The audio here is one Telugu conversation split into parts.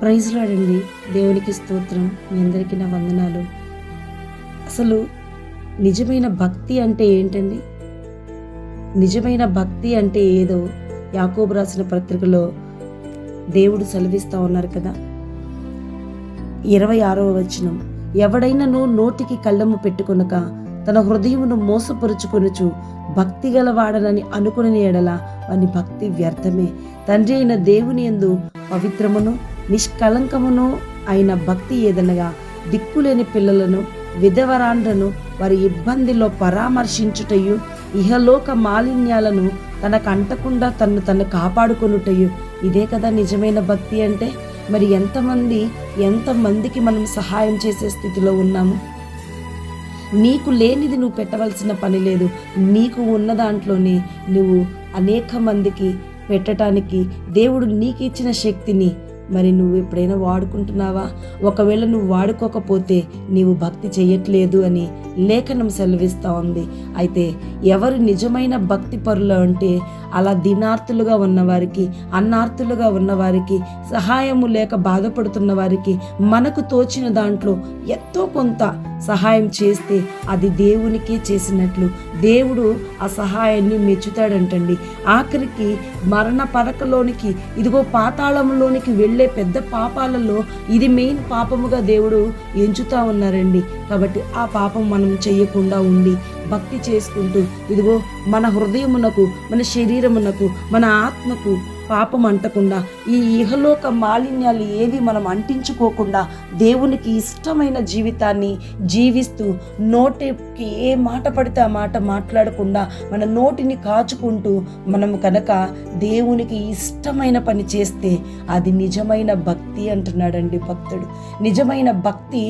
ప్రైజ్ లాడండి. దేవునికి స్తోత్రం. మీ అందరికీ నా వందనాలు. అసలు నిజమైన భక్తి అంటే ఏంటండి? నిజమైన భక్తి అంటే ఏదో యాకోబు రాసిన పత్రికలో దేవుడు సెలవిస్తూ ఉన్నారు కదా. 26వ వచనం, ఎవడైనను నోటికి కళ్ళము పెట్టుకొనక తన హృదయమును మోసపరుచుకొనుచు భక్తి గలవాడనని అనుకుని ఎడల వాని భక్తి వ్యర్థమే. తండ్రి అయిన దేవుని యందు పవిత్రమును నిష్కళంకమును అయిన భక్తి ఏదనగా దిక్కులేని పిల్లలను విధవరాండ్రను వారి ఇబ్బందిలో పరామర్శించుటయు ఇహలోక మాలిన్యాలను తనకు అంటకుండా తను కాపాడుకొనుటయు. ఇదే కదా నిజమైన భక్తి అంటే. మరి ఎంతమందికి మనం సహాయం చేసే స్థితిలో ఉన్నాము? నీకు లేనిది నువ్వు పెట్టవలసిన పని లేదు. నీకు ఉన్న దాంట్లోనే నువ్వు అనేక మందికి పెట్టడానికి దేవుడు నీకు ఇచ్చిన శక్తిని మరి నువ్వు ఎప్పుడైనా వాడుకుంటున్నావా? ఒకవేళ నువ్వు వాడుకోకపోతే నీవు భక్తి చేయట్లేదు అని లేఖనం సెలవిస్తూ ఉంది. అయితే ఎవరు నిజమైన భక్తి పరులు అంటే అలా దీనార్తులుగా ఉన్నవారికి, అన్నార్తులుగా ఉన్నవారికి, సహాయము లేక బాధపడుతున్న వారికి మనకు తోచిన దాంట్లో ఎంతో కొంత సహాయం చేస్తే అది దేవునికే చేసినట్లు. దేవుడు ఆ సహాయాన్ని మెచ్చుతాడంటండి. ఆఖరికి మరణ పరకలోనికి, ఇదిగో పాతాళంలోనికి వెళ్ళే పెద్ద పాపాలలో ఇది మెయిన్ పాపముగా దేవుడు ఎంచుతా ఉన్నారండి. కాబట్టి ఆ పాపం మనం చేయకుండా ఉండి భక్తి చేసుకుంటూ, ఇదిగో మన హృదయమునకు, మన శరీరమునకు, మన ఆత్మకు పాపం అంటకుండా, ఈ ఇహలోక మాలిన్యాలు ఏవి మనం అంటించుకోకుండా దేవునికి ఇష్టమైన జీవితాన్ని జీవిస్తూ, నోటికి ఏ మాట పడితే ఆ మాట మాట్లాడకుండా మన నోటిని కాచుకుంటూ మనం కనుక దేవునికి ఇష్టమైన పని చేస్తే అది నిజమైన భక్తి అంటున్నాడండి భక్తుడు. నిజమైన భక్తి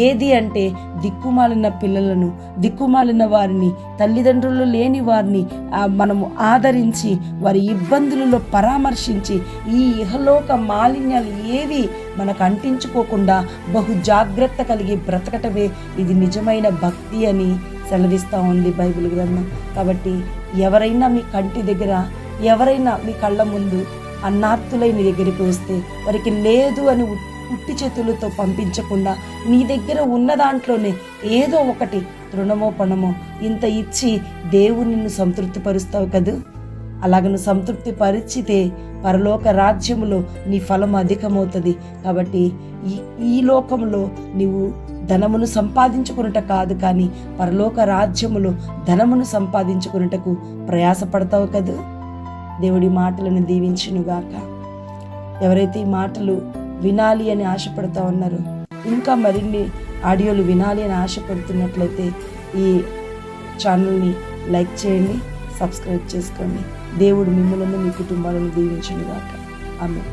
ఏది అంటే దిక్కుమాలిన పిల్లలను, దిక్కుమాలిన వారిని, తల్లిదండ్రులు లేని వారిని మనము ఆదరించి వారి ఇబ్బందులలో పరామర్శించి ఈ ఇహలోక మాలిన్యాలు ఏవి మనకు అంటించుకోకుండా బహు జాగ్రత్త కలిగి బ్రతకటమే ఇది నిజమైన భక్తి అని సెలవిస్తూ ఉంది బైబిల్ గ్రంథం. కాబట్టి ఎవరైనా మీ కంటి దగ్గర, ఎవరైనా మీ కళ్ళ ముందు అన్నార్తులై నీ దగ్గరికి వస్తే వారికి లేదు అని ఉట్టి చేతులతో పంపించకుండా నీ దగ్గర ఉన్న దాంట్లోనే ఏదో ఒకటి తృణమో పణమో ఇంత ఇచ్చి దేవుని నిన్ను సంతృప్తి పరుస్తావు కదా. అలాగ నువ్వు సంతృప్తి పరిచితే పరలోక రాజ్యములో నీ ఫలం అధికమవుతుంది. కాబట్టి ఈ లోకంలో నీవు ధనమును సంపాదించుకున్నట కాదు, కానీ పరలోక రాజ్యములో ధనమును సంపాదించుకున్నటకు ప్రయాసపడతావు కదా. దేవుడి మాటలను దీవించునుగాక. ఎవరైతే ఈ మాటలు వినాలి అని ఆశపడతా ఉన్నారో, ఇంకా మరిన్ని ఆడియోలు వినాలి అని ఆశపడుతున్నట్లయితే ఈ ఛానల్ని లైక్ చేయండి, సబ్స్క్రైబ్ చేసుకోండి. దేవుడు మిమ్మల్ని, మీ కుటుంబాలను దీవించునుగాక. ఆమేన్.